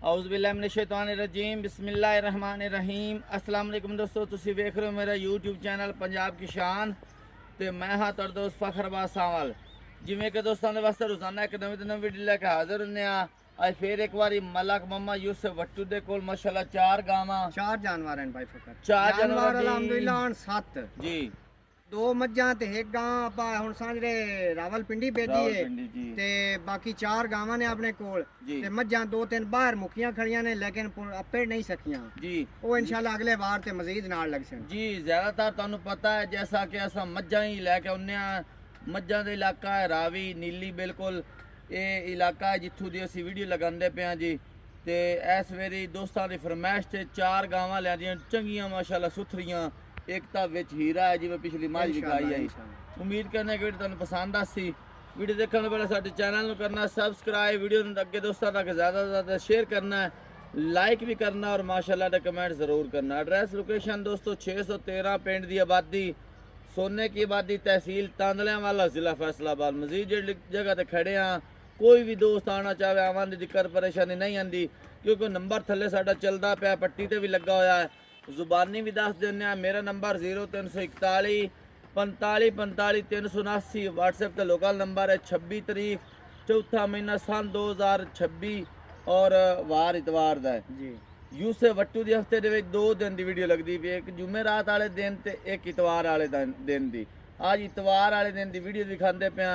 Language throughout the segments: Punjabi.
औज़ुबिल्लाहिमिनश्शैतानिर्रजीम बिस्मिल्लाहिर्रहमानिर्रहीम। अस्सलाम वालेकुम दोस्तों, तुसी वेख रहे हो मेरा यूट्यूब चैनल पंजाब की शान ते मैं हाँ तुहाडा दोस्त फखरबाज सावल। जिमें कि दोस्तों के वास्ते रोजाना एक नवी तो नवी वीडियो लेके हाजिर होने आज फिर एक बारी मलक मम्मा यूसुफ वट्टू दे कोल माशाल्लाह चार गावां चार जानवर हैं भाई फकर चार जानवर अल्हम्दुलिल्लाह 7 जी दो मज्जां ते एक गां आपा हुण सांजरे रावलपिंडी भेजी है ते बाकी चार गावां ने अपने कोल ते मज्जां दो तीन बाहर मुखियां खड़ियां ने लेकिन अपे नहीं सकियां जी वो इंशाल्लाह अगले बार ते मजीद नाल लग सन जी। ज्यादातर तुहानू पता है जैसा कि असां मज्जां ही लैके आउने मज्जां दा इलाका है रावी नीली बिल्कुल ये इलाका है जित्थों दी असीं वीडियो लगांदे पे हां जी। ते इस वेरी दोस्तां दी फरमाइश ते चार गावां लिआंदियां चंगियां माशाल्लाह सुथरियां एकता विच हीरा है जिवें पिछली माज विखाई आई। उम्मीद करने कि वीडियो तुहानू पसंद आसी। वीडियो देखने पहले साडे चैनल नू करना सबसक्राइब, वीडियो नू अगे दोस्तां तक ज़्यादा से ज़्यादा शेयर करना है, लाइक भी करना और माशाल्लाह दे कमेंट ज़रूर करना। एड्रैस लोकेशन दोस्तों 613 पिंड दी आबादी सोने की आबादी तहसील तांदलियांवाला ज़िला फैसलाबाद। मजीद जिहड़ी जगह ते खड़े हाँ कोई भी दोस्त आना चाहे आवन दी दिक्कत परेशानी नहीं आती क्योंकि नंबर थल्ले साडा चलदा पिया पट्टी ते भी लगा होया है। जुबानी भी दस देने मेरा नंबर 0341 45 45 379। व्हाट्सएप का लोकल नंबर है 26 तारीख चौथा महीना सन 2026 और वार इतवार का है जी। यूसुफ वट्टू दी हफ्ते दे दो दिन की वीडियो लगती पई, एक जुमेरात वाले दिन ते एक इतवार वाले दिन की। आज इतवार वाले दिन की वीडियो दिखाते पे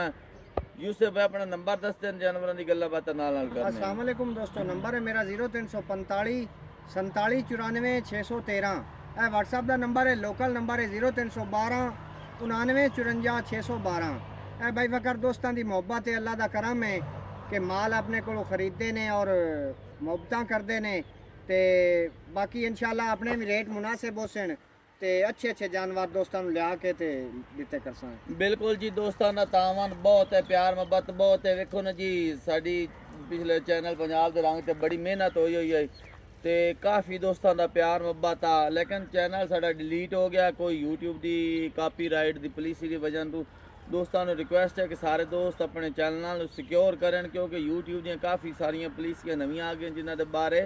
यूसुफ भाई अपना नंबर दस दिन जानवरों की गल्लां बातां नाल करने। अस्सलाम वालेकुम दोस्तों, नंबर है मेरा 0345 47 94 613। व्हाट्सएप का नंबर है, लोकल नंबर है 0312 99 54 612। भाई फकर दोस्तों की मुहब्बत है, अल्लाह का करम है कि माल अपने को खरीदते ने और मुहब्बत करते ने ते बाकी इंशाल्लाह अपने भी रेट मुनासिब हो सन ते अच्छे अच्छे जानवर दोस्तों लिया के ते दिते कर सन। बिल्कुल जी, दोस्तों का तावन बहुत है, प्यार मोहब्बत बहुत है। वेखो ना जी साडी पिछले चैनल पंजाब दे रंग ते बड़ी मेहनत हुई है ते काफ़ी दोस्तों का प्यार मोहब्बत आ, लेकिन चैनल साडा डिलीट हो गया कोई यूट्यूब की कापीराइट की पॉलिसी की वजह तो। दोस्तों को रिक्वेस्ट है कि सारे दोस्त अपने चैनल सिक्योर करें क्योंकि यूट्यूब दी काफ़ी सारिया पॉलिसियां नवीं आ गई जिन्होंने के बारे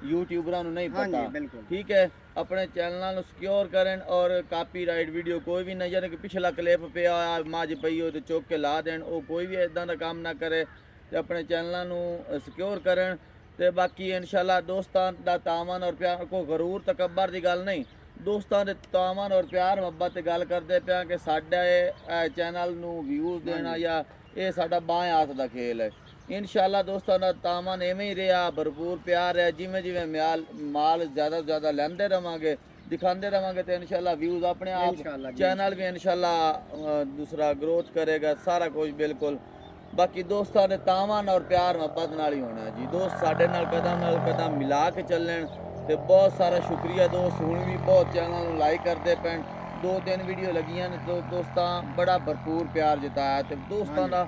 यूट्यूबरां नहीं पता। ठीक है, अपने चैनल सिक्योर करें और कापीराइट वीडियो कोई भी नजर कि पिछला क्लिप पे मज पई हो तो चुक के ला दें, वो कोई भी इदा का काम ना करे तो अपने चैनल सिक्योर करें। तो बाकी इंशाल्लाह दोस्तों का तावन और प्यार को गरूर तकबर की गल नहीं, दोस्तों के तावन और प्यार मुहब्बत गल करते पे कि साडे चैनल व्यूज़ देना या ये साडा बाएं हाथ का खेल है। इंशाल्लाह दोस्तों का तावन इवें ही रहा, भरपूर प्यार है। जिमें जिमें माल ज़्यादा से ज़्यादा लेंदे रवांगे दिखाते रवांगे तो इंशाल्लाह व्यूज़ अपने आप चैनल भी इंशाल्लाह दूसरा ग्रोथ करेगा सारा कुछ बिल्कुल। बाकी दोस्तों ने तावन और प्यार मुहब्बत नाल ही होना जी। दोस्त साडे नाल कदम मिला के चलन तो बहुत सारा शुक्रिया। दोस्त हुण भी बहुत चैनल लाइक करते पे, 2-3 वीडियो लगियां ने तो दोस्तों बड़ा भरपूर प्यार जताया तो दोस्तों का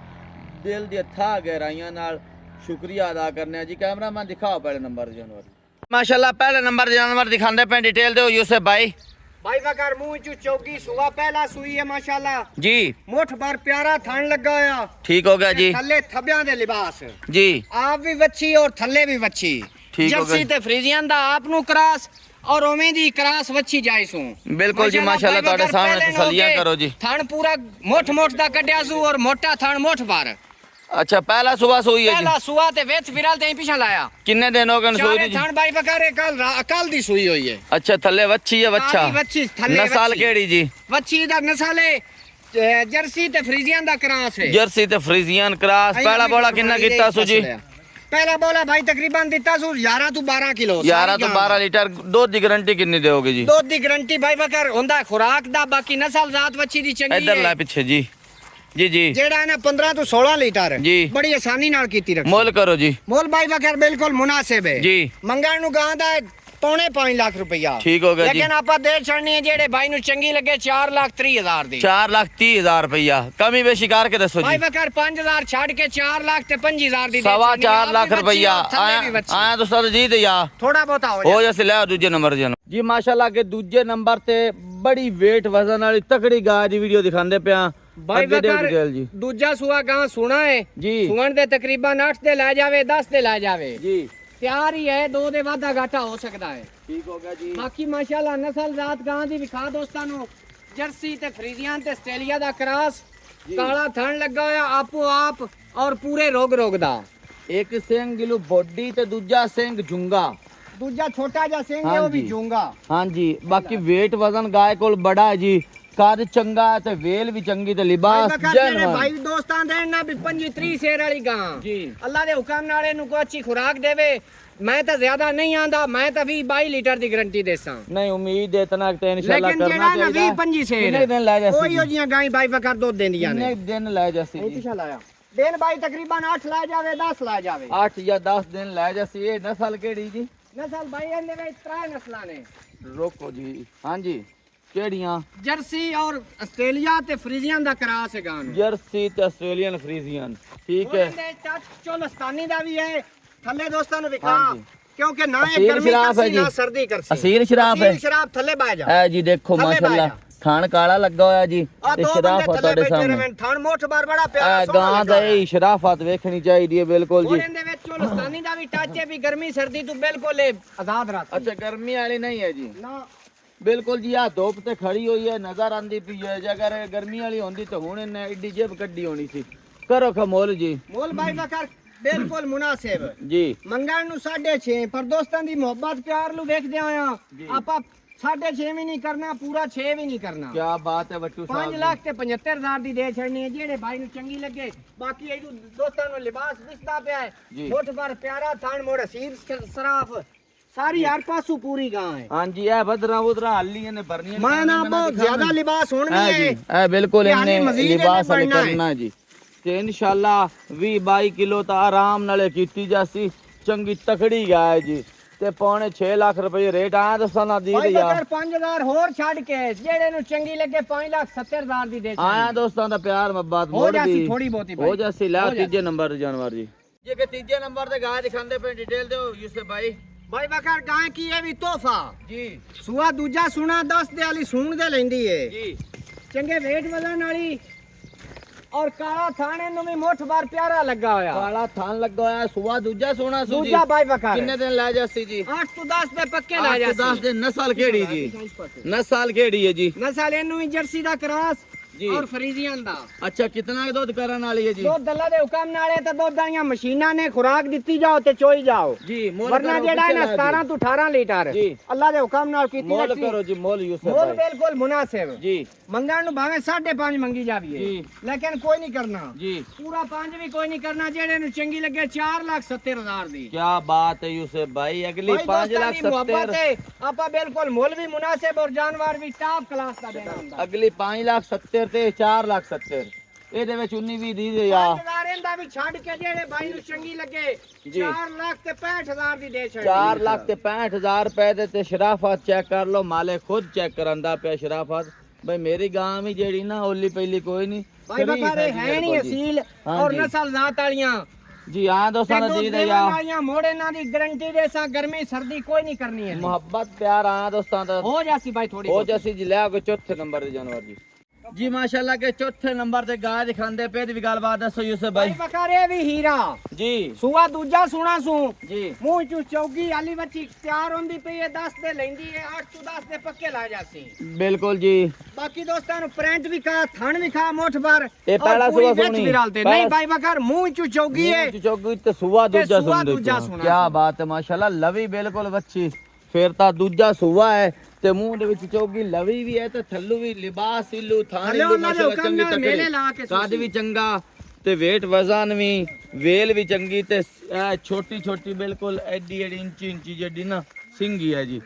दिल दी अथाह गहराइयां नाल शुक्रिया अदा करने जी। कैमरामैन दिखाओ पहले नंबर जानवर। माशाल्लाह पहले नंबर जानवर दिखाते पे, डिटेल दो यूसुफ भाई। भाई फकर मुंह चू चौकी सुआ पहला सुई है माशाल्लाह जी, मुठ भर प्यारा थान लगा होया। ठीक हो गया जी। थल्ले थब्बियां दे लिबास जी, आप भी वच्छी और थल्ले भी वच्छी जर्सी ते फ्रीजियन दा आप नु क्रॉस और ओवें दी क्रॉस वच्छी जाई सू बिल्कुल जी माशाल्लाह तोड़े सामने तसल्लियां करो जी। थान पूरा मोठ दा कड्या सू और मोटा थान मोठ भर। अच्छा पहला सुबह सोई है जी, पहला सुआ ते वेच फिराल ते पीछे लाया। कितने दिन हो गए सोई दी? थान भाई बकारे कल दी सुई हुई है। अच्छा थल्ले वच्छी है बच्चा, वच्छी थल्ले नस्ल केड़ी जी? वच्छी दा नस्ल है जर्सी ते फ्रीजियन दा क्रॉस है। जर्सी ते फ्रीजियन क्रॉस। पहला बोला कितना कीता सु जी? पहला बोला भाई तकरीबन दिता सु 11 तो 12 किलो। 11 तो 12 लीटर। दूध की गारंटी कितनी दोगे जी? दूध की गारंटी भाई बकर होंदा खुराक दा, बाकी नस्ल जात वच्छी दी चंगी है। इधर ला पीछे जी जी जी जेड़ा है ना 15 तो 16 लीटर जी, बड़ी आसानी नाल कीती रख। मोल करो जी। मोल भाई बकर बिल्कुल मुनासिब है जी। मंगण नु गां दा 5.5 लाख रुपया। ठीक हो गया जी। लेकिन आपा दे छड़नी है जेड़े भाई नु चंगी लगे 4,30,000 दी। 4,30,000 रुपया कमी बेशी करके दसो जी। भाई बकर 5,000 छाड़ के 4,05,000 दी। 4.25 लाख रुपया आया तो सर जी या थोड़ा बहुत हो जैसे ले दूजे नंबर जी। माशाल्लाह के दूजे नंबर ते बड़ी वेट वजन वाली तकड़ी गाय दी वीडियो दिखांदे पे भाई दूजा सुआ गां सुना है जी। सुवन दे तकरीबन 8 दे ला जावे 10 दे ला जावे जी। ਤਿਆਰ ਹੀ ਹੈ, ਦੋ ਦੇ ਵਾਧਾ ਘਾਟਾ ਹੋ ਸਕਦਾ ਹੈ। ਠੀਕ ਹੋ ਗਿਆ ਜੀ। ਬਾਕੀ ਮਾਸ਼ਾਅੱਲਾ ਨਸਲ ਰਾਤ ਗਾਂ ਦੀ ਵਿਖਾ ਦੋਸਤਾਂ ਨੂੰ, ਜਰਸੀ ਤੇ ਫਰੀਜ਼ੀਅਨ ਤੇ ਆਸਟ੍ਰੇਲੀਆ ਦਾ ਕਰਾਸ, ਕਾਲਾ ਥਣ ਲੱਗਾ ਹੋਇਆ ਆਪੋ ਆਪ ਔਰ ਪੂਰੇ ਰੋਗ ਦਾ। ਇੱਕ ਸਿੰਘ ਗਿਲੂ ਬੋਡੀ ਤੇ ਦੂਜਾ ਸਿੰਘ ਜੁੰਗਾ। ਦੂਜਾ ਛੋਟਾ ਜਿਹਾ ਸਿੰਘ ਹੈ ਉਹ ਵੀ ਹਾਂਜੀ। ਜੂੰਗਾ। ਹਾਂਜੀ, ਬਾਕੀ weight ਵਜ਼ਨ ਗਾਇ ਕੋਲ ਬੜਾ ਹੈ ਜੀ, ਕੱਦ ਚੰਗਾ ਹੈ ਤੇ ਵੇਲ ਵੀ ਚੰਗੀ ਤੇ ਲਿਬਾਸ ਜੈਨ ਭਾਈ ਦੋਸਤਾਂ ਦੇ ਨਾ ਵੀ 25-30 ਸ਼ੇਰ ਵਾਲੀ ਗਾਂ ਜੀ। ਅੱਲਾ ਦੇ ਹੁਕਮ ਨਾਲ ਇਹਨੂੰ ਕੋਈ ਅੱਛੀ ਖੁਰਾਕ ਦੇਵੇ। ਮੈਂ ਤਾਂ ਜ਼ਿਆਦਾ ਨਹੀਂ ਆਂਦਾ, ਮੈਂ ਤਾਂ 20-22 ਲੀਟਰ ਦੀ ਗਾਰੰਟੀ ਦੇਸਾਂ। ਨਹੀਂ ਉਮੀਦ ਹੈ ਇਤਨਾ ਤੇ ਇਨਸ਼ਾਅੱਲਾ ਲੇਕਿਨ ਕਰਨਾ ਜਿਹੜਾ ਨਾ ਚਾਹੀਦਾ। 20-25 ਸ਼ੇਰ ਕਿੰਨੇ ਦਿਨ ਲੈ ਜਾਸੀ? ਕੋਈ ਉਹ ਜੀਆਂ ਗਾਂ ਬਾਈ ਵਕਰ ਦੁੱਧ ਦਿੰਦੀਆਂ ਨੇ। ਕਿੰਨੇ ਦਿਨ ਲੈ ਜਾਸੀ ਇਹ ਜੀ? ਪਿਛਾ ਲਾਇਆ ਦਿਨ ਬਾਈ ਤਕਰੀਬਨ 8 ਲੈ ਜਾਵੇ 10 ਲੈ ਜਾਵੇ। 8 ਜਾਂ 10 ਦਿਨ ਲੈ ਜਾਸੀ। ਇਹ ਨਸਲ ਕਿਹੜੀ ਜੀ? ਨਸਲ ਬਾਈ ਇਹਦੇ ਵਿੱਚ 3 ਨਸਲਾਂ ਨੇ। ਰੋਕੋ ਜੀ। ਹਾਂਜੀ, ਕਿਹੜੀਆਂ? ਜਰਸੀ ਔਰ ਆਸਟ੍ਰੇਲੀਆ ਤੇ ਫਰੀਜ਼ੀਅਨ ਦਾ ਕਰਾਸ ਹੈ ਗਾਂ ਨੂੰ। ਜਰਸੀ ਤੇ ਆਸਟ੍ਰੇਲੀਅਨ ਫਰੀਜ਼ੀਅਨ। ਠੀਕ ਹੈ। ਉਹਦੇ ਟੱਚ ਚੋਲਸਤਾਨੀ ਦਾ ਵੀ ਹੈ। ਥੱਲੇ ਦੋਸਤਾਂ ਨੂੰ ਵਿਖਾ, ਹਾਂਜੀ। ਕਿਉਂਕਿ ਨਾ ਇਹ ਅਸੀਲ ਗਰਮੀ ਸ਼ਰਾਬ ਹੈ ਕਰਸੀ ਜੀ। ਨਾ ਸਰਦੀ ਕਰਸੀ। ਅਸੀਲ ਸ਼ਰਾਬ ਹੈ। ਅਸੀਲ ਸ਼ਰਾਬ ਥੱਲੇ ਬਹਿ ਜਾ। ਇਹ ਜੀ ਦੇਖੋ ਥੱਲੇ ਮਾਸ਼ਾਅੱਲਾ ਬਹਿ ਥਣ ਕਾਲਾ ਲੱਗਾ ਹੋਇਆ ਜੀ ਆ ਤੇ ਦੋ ਸ਼ਰਾਫਤ ਬੰਦੇ ਥੱਲੇ ਤੁਹਾਡੇ ਬੈਠੇ ਸਾਹਮਣੇ। ਰਵਣ ਥਣ ਮੋਠ ਬਾਰ ਬੜਾ ਪਿਆਰਾ ਇਹ ਸੋਹਣਾ ਗਾਂ ਦਾ ਇਹ ਸ਼ਰਾਫਤ ਵੇਖਣੀ ਚਾਹੀਦੀ ਹੈ ਬਿਲਕੁਲ ਜੀ। ਉਹਦੇ ਵਿੱਚ ਚੋਲਸਤਾਨੀ ਦਾ ਵੀ ਟੱਚ ਹੈ ਵੀ ਗਰਮੀ ਸਰਦੀ ਤੋਂ ਬਿਲਕੁਲ ਆਜ਼ਾਦ ਰਾਤ। ਅੱਛਾ, ਗਰਮੀ ਵਾਲੀ ਨਹੀਂ ਹੈ ਜੀ ਨਾ ਬਿਲਕੁਲ ਜੀ। ਆ ਧੁੱਪ ਤੇ ਖੜੀ ਹੋਈ ਹੈ, ਨਜ਼ਰ ਆਂਦੀ ਪਈ ਹੈ। ਜੇ ਅਗਰ ਇਹ ਗਰਮੀ ਵਾਲੀ ਹੁੰਦੀ ਤਾਂ ਹੁਣ ਇਹਨੇ ਏਡੀ ਜੇਬ ਕੱਢੀ ਹੋਣੀ ਸੀ। ਕਰੋ ਖਮੋਲ ਜੀ। ਮੋਲ ਬਾਈ ਵਕਰ ਬਿਲਕੁਲ ਮੁਨਾਸਿਬ ਜੀ। ਮੰਗਣ ਨੂੰ 6.5 ਪਰ ਦੋਸਤਾਂ ਦੀ ਮੁਹੱਬਤ ਪਿਆਰ ਨੂੰ ਵੇਖਦੇ ਆਇਆ ਜੀ। ਆਪਾਂ 6.5 ਵੀ ਨਹੀਂ ਕਰਨਾ, ਪੂਰਾ 6 ਵੀ ਨਹੀਂ ਕਰਨਾ। ਕੀ ਬਾਤ ਹੈ ਬੱਟੂ 5 ਸਾਹਿਬ। ਲੱਖ ਤੇ 75,000 ਦੀ ਦੇ ਛੜਨੀ ਹੈ ਜਿਹੜੇ ਭਾਈ ਨੂੰ ਚੰਗੀ ਲੱਗੇ। ਬਾਕੀ ਇਹ ਦੋਸਤਾਂ ਨੂੰ ਲਿਬਾਸ ਦਿਸਦਾ ਪਿਆ ਹੈ, ਜੀ। ਮੁੱਠ ਪਰ ਪਿਆਰਾ ਥਣ ਮੋੜ ਅਸੀਰ ਸਰਾਫ ਸਾਰੀ ਹਰ ਪਾਸੋਂ ਪੂਰੀ ਗਾਂ ਹੈ। ਹਾਂਜੀ, ਇਹ ਬਦਰਾ ਉਦਰਾ ਹਾਲੀਆਂ ਨੇ ਭਰਨੀਆਂ। ਮੈਂ ਨਾ ਬਹੁਤ ਜ਼ਿਆਦਾ ਲਿਬਾਸ ਹੋਣਗੇ ਜੀ। ਇਹ ਬਿਲਕੁਲ ਤੇ ਹਾਲੀ ਇਹਨੇ ਮਜ਼ੀਦ ਇਹਨੇ ਲਿਬਾਸ ਵਾਲੇ ਬਣਨਾ ਹੈ। ਕਰਨਾ ਜੀ ਤੇ ਇਨਸ਼ਾਅੱਲਾ 20-22 ਕਿਲੋ ਤਾਂ ਆਰਾਮ ਨਾਲੇ ਕੀਤੀ ਜਾਸੀ। ਚੰਗੀ ਤਕੜੀ ਗਾਇ ਜੀ ਤੇ ਪੌਣੇ 6 ਲੱਖ ਰੁਪਏ ਰੇਟ ਆਇਆ ਦੱਸਾਂ ਨਾ ਦੀ ਭਾਈ ਯਾਰ। ਬਕਰ 5,000 ਹੋਰ ਛੱਡ ਕੇ ਜਿਹੜੇ ਨੂੰ ਚੰਗੀ ਲੱਗੇ 5,70,000 ਦੀ ਦੇ ਆਇਆ ਦੋਸਤਾਂ ਦਾ ਪਿਆਰ ਮੁਹੱਬਤ ਹੋ ਮੋੜ ਜਾਸੀ ਦੀ ਥੋੜੀ ਬਹੁਤੀ ਹੋ ਜਾਸੀ। ਲੈ ਹੋ ਜਾਸੀ। ਤੀਜੇ ਨੰਬਰ ਤੇ ਜਾਨਵਰ ਜੀ। ਜੇ ਕਿ ਤੀਜੇ ਨੰਬਰ ਤੇ ਗਾਇ ਦਿਖਾਉਂਦੇ ਪਏ ਡਿਟੇਲ ਦਿਓ ਯੂਸਫ ਭਾਈ। ਭਾਈ ਬਕਰ ਗਾਂ ਕੀ ਹੈ ਵੀ ਤੋਹਫਾ ਜੀ ਸੂਆ ਦੂਜਾ ਸੁਣਾ 10 ਦੇ ਵਾਲੀ ਸੂਣ ਦੇ ਲੈਂਦੀ ਏ ਜੀ। ਚੰਗੇ ਵੇਟ ਵਜ਼ਨ ਵਾਲੀ ਔਰ ਕਾਲਾ ਥਾਣੇ ਨੂੰ ਵੀ ਮੁੱਠ ਬਾਰ ਪਿਆਰਾ ਲੱਗਾ ਹੋਇਆ। ਕਾਲਾ ਥਾਨ ਲੱਗਾ ਹੋਇਆ। ਸੁਆ ਦੂਜਾ ਸੋਨਾ ਸੂ ਜੀ। ਦੂਜਾ ਭਾਈ ਬਕਰ ਕਿੰਨੇ ਦਿਨ ਲੈ ਜਾਸੀ ਜੀ? 8 ਤੋਂ 10 ਦੇ ਪੱਕੇ ਲੈ ਜਾ 10 ਦਿਨ। ਨਸਲ ਕਿਹੜੀ ਜੀ? ਨਸਲ ਕਿਹੜੀ ਹੈ ਜੀ? ਨਸਲ ਇਹਨੂੰ ਵੀ ਜਰਸੀ ਦਾ ਕਰਾਸ ਜੀ। ਔਰ ਫਰੀਜ਼ੀਅਨ ਦਾ। ਅੱਛਾ, ਕਿਤਨਾ ਦੁੱਧ ਕਰਨ ਵਾਲੀ ਹੈ ਜੀ? ਦੁੱਧ ਅੱਲਾ ਦੇ ਹੁਕਮ ਨਾਲੇ ਤਾਂ ਦੁੱਧ ਦੀਆਂ ਮਸ਼ੀਨਾਂ ਨੇ ਖੁਰਾਕ ਦਿੱਤੀ ਜਾਓ ਤੇ ਚੋਈ ਜਾਓ ਜੀ। ਮੁੱਲ ਵਰਨਾ ਕਰੋ, ਜਿਹੜਾ ਹੈ ਨਾ ਪਿੱਛੇ ਲਾ 17 ਤੋਂ 18 ਲੀਟਰ ਜੀ। ਅੱਲਾ ਦੇ ਹੁਕਮ ਨਾਲ ਕੀਤੀ ਮੁੱਲ ਰੱਖੀ। ਕਰੋ ਜੀ। ਮੁੱਲ ਯੂਸਫ ਮੁੱਲ ਭਾਈ ਬਿਲਕੁਲ ਮੁਨਾਸਿਬ ਜੀ। ਮੰਗਣ ਨੂੰ ਭਾਵੇਂ 5.5 ਮੰਗੀ ਜਾਵੀਏ ਜੀ। ਲੇਕਿਨ ਕੋਈ ਨਹੀਂ ਕਰਨਾ ਜੀ। ਪੂਰਾ 5 ਵੀ ਕੋਈ ਨਹੀਂ ਕਰਨਾ। ਜਿਹੜੇ ਨੂੰ ਚੰਗੀ ਲੱਗੇ 4,70,000 ਦੀ। ਕੀ ਬਾਤ ਹੈ ਯੂਸਫ ਭਾਈ। ਅਗਲੀ ਭਾਈ 5 ਦੋਸਤਾਂ ਲੱਖ ਦੀ ਮੁਹੱਬਤ 70। ਹੈ, ਆਪਾਂ ਬਿਲਕੁਲ ਮੁੱਲ ਵੀ ਮੁਨਾਸਿਬ ਔਰ ਜਾਨਵਰ ਵੀ ਟਾਪ ਕਲਾਸ ਦਾ ਦੇਣਾ ਹੁੰਦਾ। ਅਗਲੀ 5 ਲੱਖ 70 ਤੇ 4 ਲੱਖ 70। ਇਹਦੇ ਵਿੱਚ 19-20 ਦੀ ਦੇ ਆ। 5,000 ਇਹਦਾ ਵੀ ਛੱਡ ਕੇ ਜਿਹੜੇ ਭਾਈ ਨੂੰ ਚੰਗੀ ਲੱਗੇ ਜੀ। 4 ਲੱਖ ਤੇ 65,000 ਦੀ ਦੇ ਛੱਡ। 4 ਲੱਖ ਤੇ 65,000 ਰੁਪਏ ਦੇ ਤੇ ਸ਼ਰਾਫਤ ਚੈੱਕ ਕਰ ਲਓ। ਮਾਲੇ ਖੁਦ ਚੈੱਕ ਕਰਾਂਦਾ ਪਿਆ ਸ਼ਰਾਫਤ। ਬਈ ਮੇਰੀ ਗਾਂ ਵੀ ਜਿਹੜੀ ਨਾ ਓਲੀ ਪਹਿਲੀ ਕੋਈ ਨਹੀਂ ਭਾਈ ਬਕਾਰੇ ਹੈ ਨਹੀਂ ਅਸੀਲ ਔਰ ਹਾਂਜੀ। ਨਸਲ ਜ਼ਾਤ ਵਾਲੀਆਂ ਜੀ। ਹਾਂ ਦੋਸਤਾਂ ਦਾ ਜੀ ਦੇ ਆ ਵਾਲੀਆਂ ਮੋੜੇ ਨਾਲ ਦੀ ਗਾਰੰਟੀ ਦੇ ਸਾ ਗਰਮੀ ਸਰਦੀ ਕੋਈ ਨਹੀਂ ਕਰਨੀ ਹੈ। ਮੁਹੱਬਤ ਪਿਆਰ ਆ ਦੋਸਤਾਂ ਦਾ ਹੋ ਜਾਸੀ ਭਾਈ ਥੋੜੀ ਹੋ ਜੈਸੀ ਜੀ। ਲੈ ਕੇ ਚੌਥੇ ਨੰਬਰ ਦੇ ਜਾਨਵਰ ਜੀ। ਜੀ ਮਾਸ਼ਾਅੱਲਾ ਕੇ ਚੌਥੇ ਨੰਬਰ ਤੇ ਗਾਂ ਦਿਖਾਉਂਦੇ ਪਏ। ਦੀ ਗੱਲਬਾਤ ਦੱਸੋ ਯੂਸਫ ਭਾਈ ਭਾਈ। ਬਕਾਰੇ ਵੀ ਹੀਰਾ ਜੀ ਸੂਆ ਦੂਜਾ ਸੁਣਾ ਸੂ ਜੀ। ਮੂੰਹ ਚੋਂ ਚੌਗੀ ਆਲੀ ਬੱਚੀ ਤਿਆਰ ਹੁੰਦੀ ਪਈ ਹੈ 10 ਦੇ ਲੈਂਦੀ ਹੈ 8 ਤੋਂ 10 ਦੇ ਪੱਕੇ ਲਾ ਜਾਸੀ। ਬਿਲਕੁਲ ਜੀ। ਬਾਕੀ ਦੋਸਤਾਂ ਨੂੰ ਪ੍ਰਿੰਟ ਵੀ ਕਾ ਥਣ ਵੀ ਖਾ ਮੁੱਠ ਭਰ ਇਹ ਪਹਿਲਾ ਸੂਆ ਸੁਣੀ। ਨਹੀਂ ਭਾਈ ਬਕਰ ਮੂੰਹ ਚੋਂ ਚੌਗੀ ਹੈ ਚੌਗੀ ਤੇ ਸੂਆ ਤੇ ਦੂਜਾ ਸੂਆ ਸੁਣਦੇ ਦੂਜਾ ਕੀ ਸੁਣਾ। ਬਾਤ ਹੈ ਮਾਸ਼ਾਅੱਲਾ। ਲਵੀ ਬਿਲਕੁਲ ਵੱਛੀ ਫਿਰ ਤਾਂ ਦੂਜਾ ਸੂਆ ਹੈ ਤੇ ਮੂੰਹ ਦੇ ਵਿੱਚ ਚੌਗੀ ਲਵੀ ਵੀ ਹੈ ਤੇ ਥੱਲੂ ਵੀ ਲਿਬਾਸ ਇਲੂ ਥਾਣੀ ਹਲੇ ਵੀ ਉਹਨਾਂ ਦੇ ਮਾਸ਼ਾਅੱਲਾ ਹੁਕਮ ਚੰਗੀ ਨਾਲ ਮੇਲੇ ਤਕੜੀ। ਲਾ ਕੇ ਕੱਦ ਵੀ ਚੰਗਾ ਤੇ weight ਵਜ਼ਨ ਵੀ ਵੇਲ ਵੀ ਚੰਗੀ ਤੇ ਛੋਟੀ ਛੋਟੀ ਬਿਲਕੁਲ ਐਡੀ ਐਡੀ ਇੰਚੀ ਜਿਹੜੀ ਨਾ ਸਿੰਗੀ ਹੈ ਜੀ।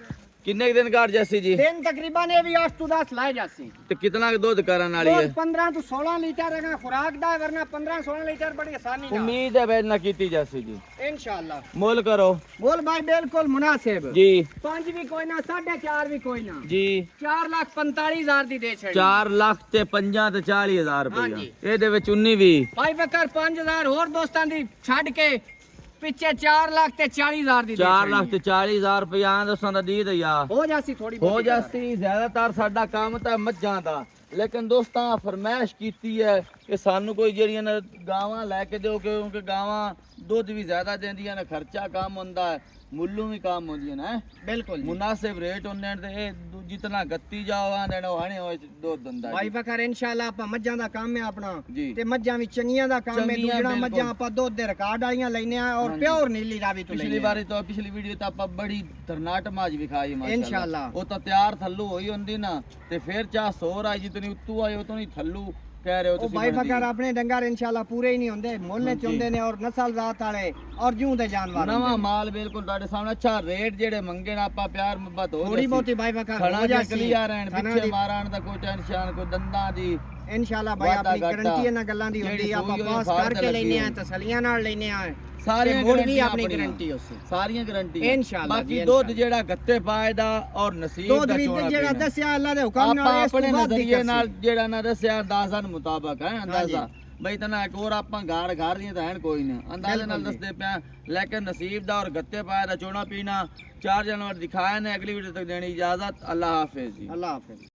ਕਿੰਨੇ ਕੁ ਦਿਨ ਘਾਟ ਜਾਸੀ ਜੀ? ਦਿਨ ਤਕਰੀਬਨ ਇਹ ਵੀ 8 ਤੋਂ 10 ਲਾਏ ਜਾਸੀ। ਤੇ ਕਿਤਨਾ ਕੁ ਦੁੱਧ ਕਰਨ ਵਾਲੀ ਦੁੱਧ ਹੈ? 15 ਤੋਂ 16 ਲੀਟਰ ਹੈਗਾ ਖੁਰਾਕ ਦਾ ਵਰਨਾ 15-16 ਲੀਟਰ ਬੜੀ ਆਸਾਨੀ ਨਾਲ ਉਮੀਦ ਹੈ ਬੈਨ ਨਾ ਕੀਤੀ ਜਾਸੀ ਜੀ। इंशाल्लाह। ਮੁੱਲ ਕਰੋ बोल भाई बिल्कुल मुनासिब ਜੀ। 5 भी कोई ना 4.5 भी कोई ना ਜੀ 4,45,000 ਦੀ ਦੇ ਛੜੀ। 4 ਲੱਖ ਤੇ 50 ਤੇ 40,000 ਰੁਪਏ। ਹਾਂਜੀ। ਇਹਦੇ ਵਿੱਚ 19 ਵੀ ਭਾਈ ਬਕਰ 5,000 ਹੋਰ ਦੋਸਤਾਂ ਦੀ ਛੱਡ ਕੇ ਪਿੱਛੇ 4 ਲੱਖ ਤੇ 40,000 ਦੀ ਦੇ 4 ਛੜੀ। ਲੱਖ ਤੇ 40,000 ਰੁਪਏ ਆਂ ਦੋਸਤਾਂ ਦਾ ਦੀ ਦਈਆ ਹੋ ਜਾਸੀ ਥੋੜੀ ਹੋ ਜਾਸੀ। ਜ਼ਿਆਦਾਤਰ ਸਾਡਾ ਕੰਮ ਤਾਂ ਮੱਝਾਂ ਦਾ ਲੇਕਿਨ ਦੋਸਤਾਂ ਫਰਮਾਇਸ਼ ਕੀਤੀ ਹੈ ਕਿ ਸਾਨੂੰ ਕੋਈ ਜਿਹੜੀਆਂ ਨਾ ਗਾਵਾਂ ਲੈ ਕੇ ਦਿਓ, ਕਿਉਂਕਿ ਗਾਵਾਂ ਦੁੱਧ ਵੀ ਜ਼ਿਆਦਾ ਦਿੰਦੀਆਂ ਨੇ, ਖਰਚਾ ਕੰਮ ਹੁੰਦਾ ਹੈ, ਮੁੱਲੋਂ ਵੀ ਕੰਮ ਹੁੰਦੀਆਂ ਨੇ ਬਿਲਕੁਲ ਮੁਨਾਸਿਬ ਰੇਟ ਹੁੰਦੇ ਨੇ ਤੇ ਇਹ ਜਿਤਨਾ ਗੱਤੀ ਜਾਓ ਆਂਦੇ ਨੇ ਹਾਣੇ ਹੋਏ ਦੁੱਧ ਦਿੰਦਾ ਭਾਈ ਫਕਰ ਇਨਸ਼ਾਅੱਲਾ ਆਪਾਂ ਮੱਝਾਂ ਦਾ ਕੰਮ ਹੈ ਆਪਣਾ ਜੀ ਤੇ ਮੱਝਾਂ ਵੀ ਚੰਗੀਆਂ ਦਾ ਕੰਮ ਹੈ। ਚੰਗੀਆਂ ਦੂਜਾ ਬਿਲਕੁਲ। ਮੱਝਾਂ ਆਪਾਂ ਦੁੱਧ ਦੇ ਰਿਕਾਰਡ ਵਾਲੀਆਂ ਲੈਨੇ ਆ ਔਰ ਹਾਂਜੀ। ਪਿਓਰ ਨੀਲੀ ਰਾਵੀ ਤੋਂ ਪਿਛਲੀ ਲੈਨੇ ਵਾਰੀ ਤੋਂ ਪਿਛਲੀ ਵੀਡੀਓ ਤਾਂ ਆਪਾਂ ਬੜੀ ਤਰਨਾਟ ਮਾਜ ਵਿਖਾਈ ਮਾਸ਼ਾਅੱਲਾ ਇਨਸ਼ਾਅੱਲਾ। ਉਹ ਤਾਂ ਤਿਆਰ ਥੱਲੂ ਹੋਈ ਹੁੰਦੀ ਨਾ ਤੇ ਫਿਰ ਚਾਹ ਸੋਰ ਆਈ ਜਿਤਨੀ ਉੱਤੋਂ ਆਈ ਉਤੋਂ ਨਹੀਂ ਥੱਲੂ ਕਹਿ ਰਹੇ ਹੋ ਉਹ ਤੁਸੀਂ ਭਾਈ ਬਣਦੀ। ਫਕਰ ਆਪਣੇ ਡੰਗਰ ਇਨਸ਼ਾਅੱਲਾ ਪੂਰੇ ਹੀ ਨਹੀਂ ਹੁੰਦੇ, ਮੁੱਲ ਚ ਹੁੰਦੇ ਨੇ ਔਰ ਨਸਲ ਜ਼ਾਤ ਵਾਲੇ ਔਰ ਜੂੰ ਦੇ ਜਾਨਵਰ ਨਵਾਂ ਮਾਲ ਬਿਲਕੁਲ ਤੁਹਾਡੇ ਸਾਹਮਣੇ ਅੱਛਾ ਰੇਟ ਜਿਹੜੇ ਮੰਗੇ ਨਾ ਆਪਾਂ ਪਿਆਰ ਮੁਹੱਬਤ ਹੋ ਥੋੜੀ ਬਹੁਤੀ ਭਾਈ ਫਕਰ ਖਣਾ ਹੋ ਜੇ ਜਾਸੀ ਕਲੀਅਰ ਰਹਿਣ ਖਾਣਾ ਪਿੱਛੇ ਦੀ- ਮਾਰਨ ਦਾ ਕੋਈ ਟੈਨਸ਼ਨ ਕੋਈ ਦੰਦਾਂ ਦੀ ਇਨਸ਼ਾਅੱਲਾ ਭਾਈ ਵਾਧਾ ਆਪਣੀ ਘਾਟਾ। ਗਾਰੰਟੀ ਇਹਨਾਂ ਗੱਲਾਂ ਦੀ ਹੁੰਦੀ ਜਿਹੜੀ ਆ, ਆਪਾਂ ਸੂਈ ਹੋਈ ਪਾਸ ਫਾੜ ਤੇ ਕਰਕੇ ਲੱਗੀ ਲੈਨੇ ਆ, ਹੋਈ। ਤਸੱਲੀਆਂ ਨਾਲ ਲੈਨੇ ਆ, ਸਾਰੀਆਂ ਮੁੜ ਵੀ ਗਰੰਟੀਆਂ ਆਪਣੀ ਆਪਣੀਆਂ। ਗਾਰੰਟੀ ਉਸੇ ਸਾਰੀਆਂ ਗਰੰਟੀ ਇਨਸ਼ਾਅੱਲਾ ਬਾਕੀ ਜੀ, ਦੁੱਧ ਇਨਸ਼ਾਅੱਲਾ। ਜਿਹੜਾ ਗੱਤੇ ਪਾਏ ਦਾ ਔਰ ਨਸੀਬ ਦੁੱਧ ਦਾ ਵੀ ਚੋਣਾ ਜਿਹੜਾ ਪੀਣਾ। ਦੱਸਿਆ ਅੱਲਾ ਦੇ ਹੁਕਮ ਨਾਲ ਆਪਾਂ ਇਸ ਤੋਂ ਆਪਣੇ ਬਾਅਦ ਨਜ਼ਰੀਏ ਦਿੱਕਤ ਨਾਲ ਸੀ। ਜਿਹੜਾ ਨਾ ਦੱਸਿਆ ਅੰਦਾਜ਼ਨ ਮੁਤਾਬਕ ਹੈ ਅੰਦਾਜ਼ਾ ਬਈ ਤਨਾ ਇੱਕ ਹੋਰ ਆਪਾਂ ਘਰ ਦੀਆਂ ਤਾਂ ਹੈ ਕੋਈ ਨਹੀਂ ਅੰਦਾਜ਼ੇ ਨਾਲ ਬਿਲਕੁਲ ਜੀ। ਦੱਸਦੇ ਪਿਆ ਲੇਕਿਨ ਨਸੀਬ ਦਾ ਔਰ ਗੱਤੇ ਪਾਇਆ ਦਾ ਚੋਣਾ ਪੀਣਾ 4 ਜਨਵਰ ਦਿਖਾਇਆ ਨੇ। ਅਗਲੀ ਵੀਡੀਓ ਤੱਕ ਦੇਣੀ ਇਜਾਜ਼ਤ। ਅੱਲਾਹ ਹਾਫਿਜ਼ ਜੀ। ਅੱਲਾ ਹਾਫਿਜ਼।